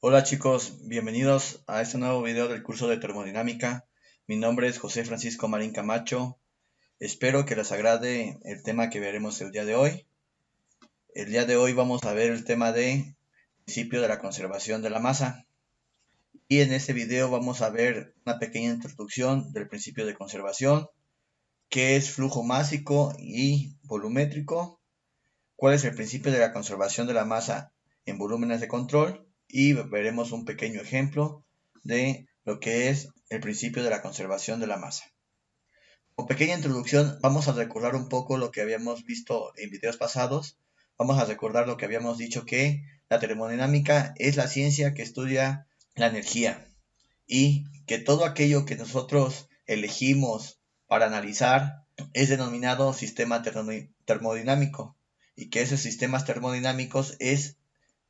Hola chicos, bienvenidos a este nuevo video del curso de termodinámica. Mi nombre es José Francisco Marín Camacho. Espero que les agrade el tema que veremos el día de hoy. El día de hoy vamos a ver el tema de principio de la conservación de la masa. Y en este video vamos a ver una pequeña introducción del principio de conservación, qué es flujo másico y volumétrico, cuál es el principio de la conservación de la masa en volúmenes de control y veremos un pequeño ejemplo de lo que es el principio de la conservación de la masa. Como pequeña introducción vamos a recordar un poco lo que habíamos visto en videos pasados. Vamos a recordar lo que habíamos dicho, que la termodinámica es la ciencia que estudia la energía y que todo aquello que nosotros elegimos para analizar es denominado sistema termodinámico, y que esos sistemas termodinámicos es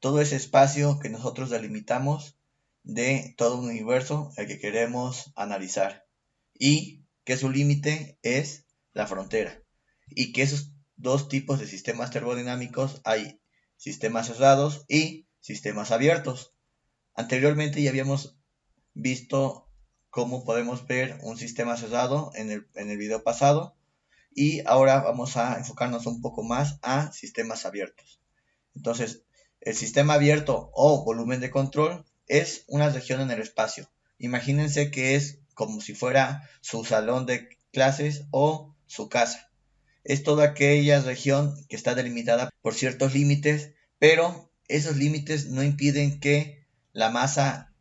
todo ese espacio que nosotros delimitamos de todo un universo el que queremos analizar, y que su límite es la frontera, y que esos dos tipos de sistemas termodinámicos hay: sistemas cerrados y sistemas abiertos. Anteriormente ya habíamos visto cómo podemos ver un sistema cerrado en el video pasado, y ahora vamos a enfocarnos un poco más a sistemas abiertos. Entonces, el sistema abierto o volumen de control es una región en el espacio. Imagínense que es como si fuera su salón de clases o su casa. Es toda aquella región que está delimitada por ciertos límites, pero esos límites no impiden que la masa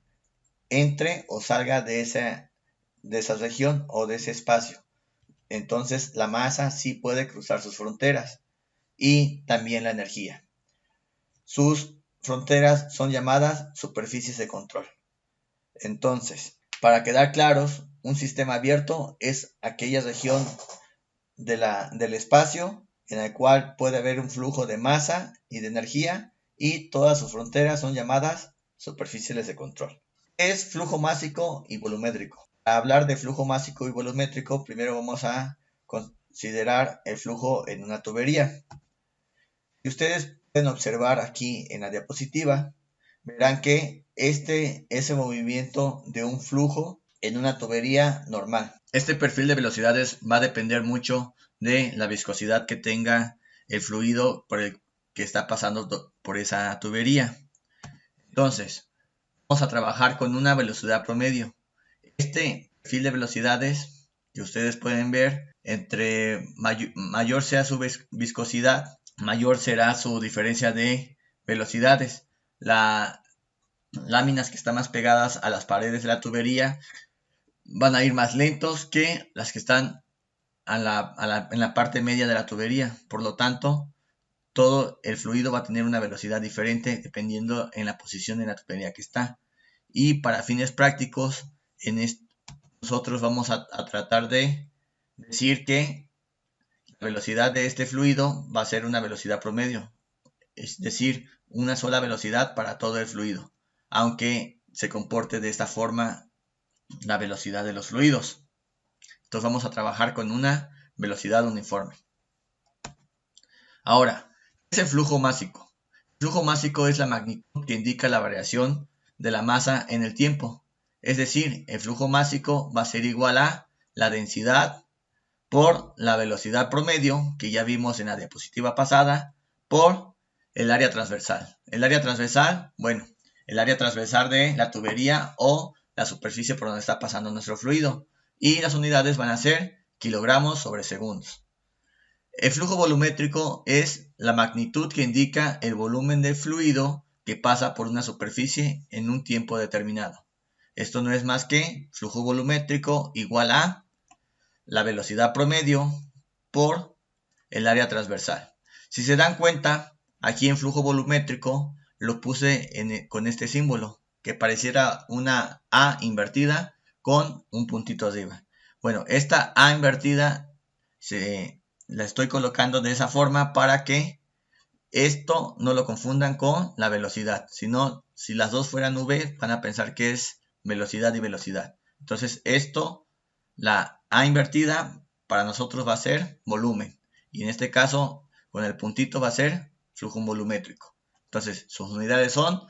entre o salga de esa región o de ese espacio. Entonces la masa sí puede cruzar sus fronteras, y también la energía. Sus fronteras son llamadas superficies de control. Entonces, para quedar claros, un sistema abierto es aquella región del espacio en la cual puede haber un flujo de masa y de energía, y todas sus fronteras son llamadas superficies de control. Es flujo másico y volumétrico. Para hablar de flujo másico y volumétrico, primero vamos a considerar el flujo en una tubería. Si ustedes pueden observar aquí en la diapositiva, verán que este es el movimiento de un flujo en una tubería normal. Este perfil de velocidades va a depender mucho de la viscosidad que tenga el fluido por el que está pasando por esa tubería. Entonces, vamos a trabajar con una velocidad promedio. Este perfil de velocidades que ustedes pueden ver, entre mayor sea su viscosidad, mayor será su diferencia de velocidades. Las láminas que están más pegadas a las paredes de la tubería van a ir más lentos que las que están en la parte media de la tubería. Por lo tanto, todo el fluido va a tener una velocidad diferente dependiendo en la posición de la tubería que está. Y para fines prácticos, nosotros vamos a tratar de decir que la velocidad de este fluido va a ser una velocidad promedio, es decir, una sola velocidad para todo el fluido, aunque se comporte de esta forma la velocidad de los fluidos. Entonces vamos a trabajar con una velocidad uniforme. Ahora, ¿qué es el flujo másico? El flujo másico es la magnitud que indica la variación de la masa en el tiempo. Es decir, el flujo másico va a ser igual a la densidad por la velocidad promedio, que ya vimos en la diapositiva pasada, por el área transversal. El área transversal, bueno, el área transversal de la tubería o la superficie por donde está pasando nuestro fluido. Y las unidades van a ser kilogramos sobre segundos. El flujo volumétrico es la magnitud que indica el volumen del fluido que pasa por una superficie en un tiempo determinado. Esto no es más que flujo volumétrico igual a la velocidad promedio por el área transversal. Si se dan cuenta, aquí en flujo volumétrico lo puse con este símbolo, que pareciera una A invertida con un puntito arriba. Bueno, esta A invertida la estoy colocando de esa forma para que esto no lo confundan con la velocidad. Sino, si las dos fueran V, van a pensar que es velocidad y velocidad. Entonces esto, la A invertida, para nosotros va a ser volumen. Y en este caso, con el puntito va a ser flujo volumétrico. Entonces, sus unidades son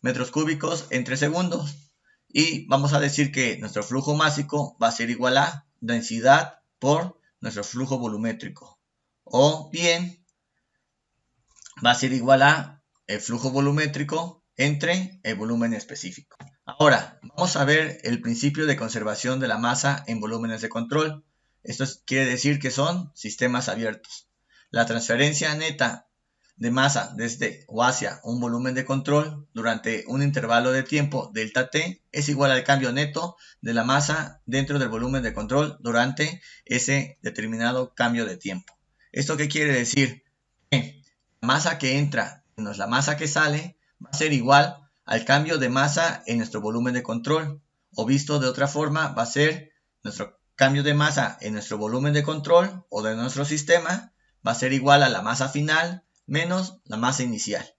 metros cúbicos entre segundos. Y vamos a decir que nuestro flujo másico va a ser igual a densidad por nuestro flujo volumétrico. O bien va a ser igual a el flujo volumétrico entre el volumen específico. Ahora, vamos a ver el principio de conservación de la masa en volúmenes de control. Esto quiere decir que son sistemas abiertos. La transferencia neta de masa desde o hacia un volumen de control durante un intervalo de tiempo delta t es igual al cambio neto de la masa dentro del volumen de control durante ese determinado cambio de tiempo. ¿Esto qué quiere decir? Que la masa que entra menos la masa que sale va a ser igual al cambio de masa en nuestro volumen de control, o visto de otra forma va a ser nuestro cambio de masa en nuestro volumen de control o de nuestro sistema va a ser igual a la masa final menos la masa inicial.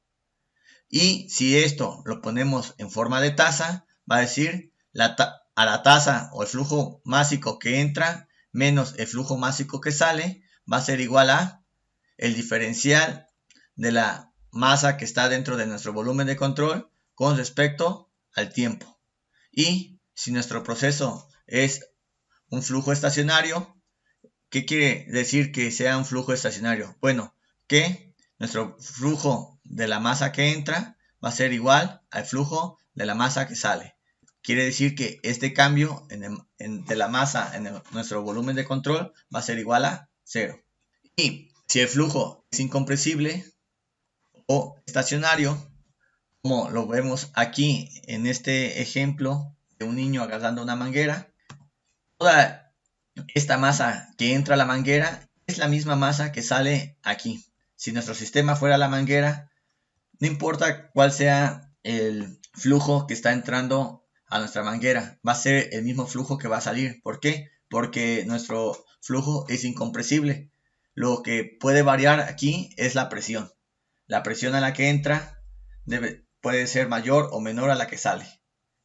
Y si esto lo ponemos en forma de tasa, va a decir a la tasa o el flujo másico que entra menos el flujo másico que sale va a ser igual a el diferencial de la masa que está dentro de nuestro volumen de control con respecto al tiempo. Y si nuestro proceso es un flujo estacionario, ¿qué quiere decir que sea un flujo estacionario? Bueno, que nuestro flujo de la masa que entra va a ser igual al flujo de la masa que sale. Quiere decir que este cambio de la masa en nuestro volumen de control va a ser igual a 0. Y si el flujo es incompresible o estacionario, como lo vemos aquí en este ejemplo de un niño agarrando una manguera, toda esta masa que entra a la manguera es la misma masa que sale aquí. Si nuestro sistema fuera la manguera, no importa cuál sea el flujo que está entrando a nuestra manguera, va a ser el mismo flujo que va a salir. ¿Por qué? Porque nuestro flujo es incompresible. Lo que puede variar aquí es la presión. La presión a la que entra puede ser mayor o menor a la que sale.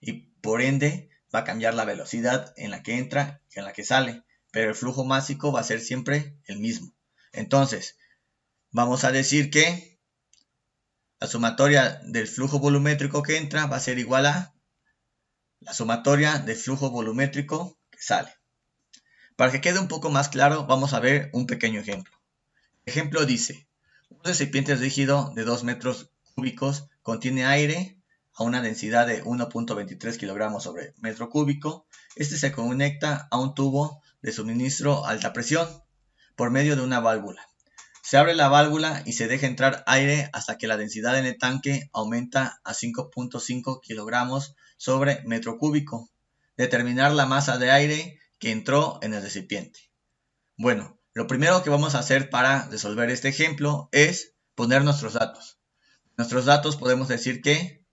Y por ende va a cambiar la velocidad en la que entra y en la que sale. Pero el flujo másico va a ser siempre el mismo. Entonces, vamos a decir que la sumatoria del flujo volumétrico que entra va a ser igual a la sumatoria del flujo volumétrico que sale. Para que quede un poco más claro, vamos a ver un pequeño ejemplo. El ejemplo dice, un recipiente rígido de 2 metros cúbicos contiene aire a una densidad de 1.23 kilogramos sobre metro cúbico. Este se conecta a un tubo de suministro a alta presión por medio de una válvula. Se abre la válvula y se deja entrar aire hasta que la densidad en el tanque aumenta a 5.5 kilogramos sobre metro cúbico. Determinar la masa de aire que entró en el recipiente. Bueno, lo primero que vamos a hacer para resolver este ejemplo es poner nuestros datos. Nuestros datos podemos decir que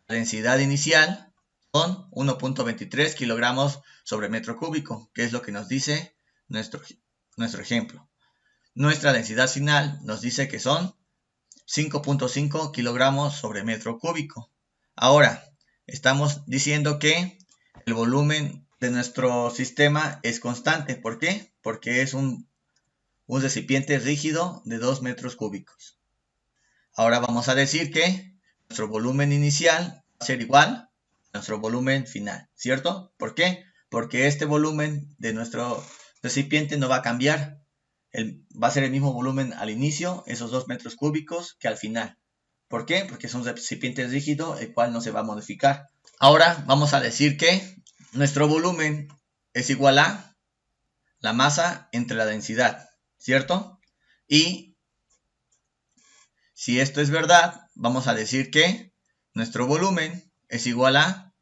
la densidad inicial son 1.23 kilogramos sobre metro cúbico, que es lo que nos dice nuestro ejemplo. Nuestra densidad final nos dice que son 5.5 kilogramos sobre metro cúbico. Ahora, estamos diciendo que el volumen de nuestro sistema es constante. ¿Por qué? Porque es un recipiente rígido de 2 metros cúbicos. Ahora vamos a decir que nuestro volumen inicial va a ser igual a nuestro volumen final, ¿cierto? ¿Por qué? Porque este volumen de nuestro recipiente no va a cambiar. Va a ser el mismo volumen al inicio, esos 2 metros cúbicos, que al final. ¿Por qué? Porque es un recipiente rígido, el cual no se va a modificar. Ahora vamos a decir que nuestro volumen es igual a la masa entre la densidad, ¿cierto? Y si esto es verdad, vamos a decir que nuestro volumen es igual a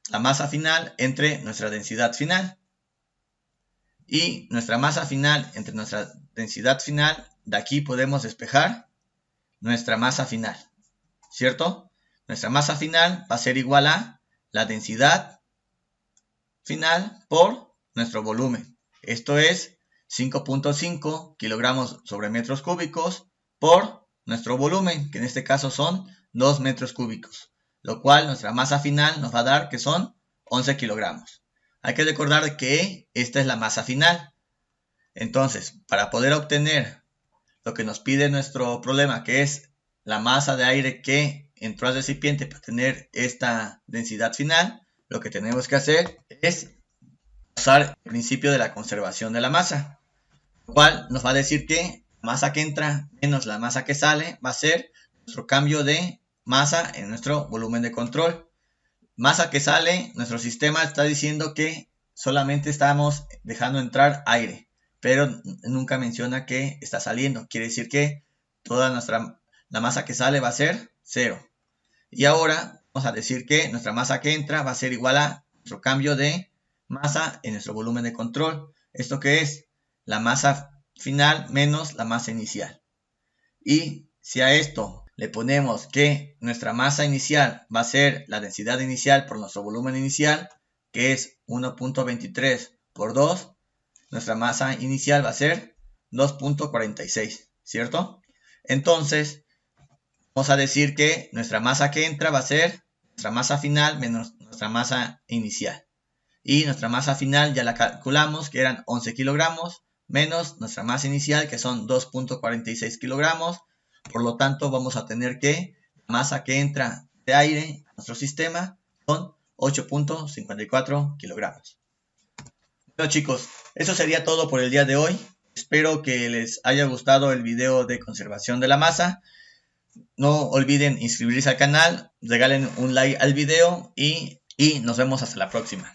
la masa final entre nuestra densidad final. Y nuestra masa final entre nuestra densidad final, de aquí podemos despejar nuestra masa final, ¿cierto? Nuestra masa final va a ser igual a la densidad final por nuestro volumen. Esto es 5.5 kilogramos sobre metros cúbicos por nuestro volumen, que en este caso son 2 metros cúbicos, lo cual nuestra masa final nos va a dar que son 11 kilogramos. Hay que recordar que esta es la masa final. Entonces, para poder obtener lo que nos pide nuestro problema, que es la masa de aire que entró al recipiente para tener esta densidad final, lo que tenemos que hacer es usar el principio de la conservación de la masa, lo cual nos va a decir que la masa que entra menos la masa que sale va a ser nuestro cambio de masa en nuestro volumen de control. Masa que sale, nuestro sistema está diciendo que solamente estamos dejando entrar aire, pero nunca menciona que está saliendo. Quiere decir que toda la masa que sale va a ser 0. Y ahora vamos a decir que nuestra masa que entra va a ser igual a nuestro cambio de masa en nuestro volumen de control. ¿Esto qué es? La masa final menos la masa inicial. Y si a esto le ponemos que nuestra masa inicial va a ser la densidad inicial por nuestro volumen inicial, que es 1.23 por 2, nuestra masa inicial va a ser 2.46, ¿cierto? Entonces, vamos a decir que nuestra masa que entra va a ser nuestra masa final menos nuestra masa inicial. Y nuestra masa final ya la calculamos, que eran 11 kilogramos, menos nuestra masa inicial, que son 2.46 kilogramos. Por lo tanto, vamos a tener que la masa que entra de aire a nuestro sistema son 8.54 kilogramos. Bueno, chicos, eso sería todo por el día de hoy. Espero que les haya gustado el video de conservación de la masa. No olviden inscribirse al canal, regalen un like al video y nos vemos hasta la próxima.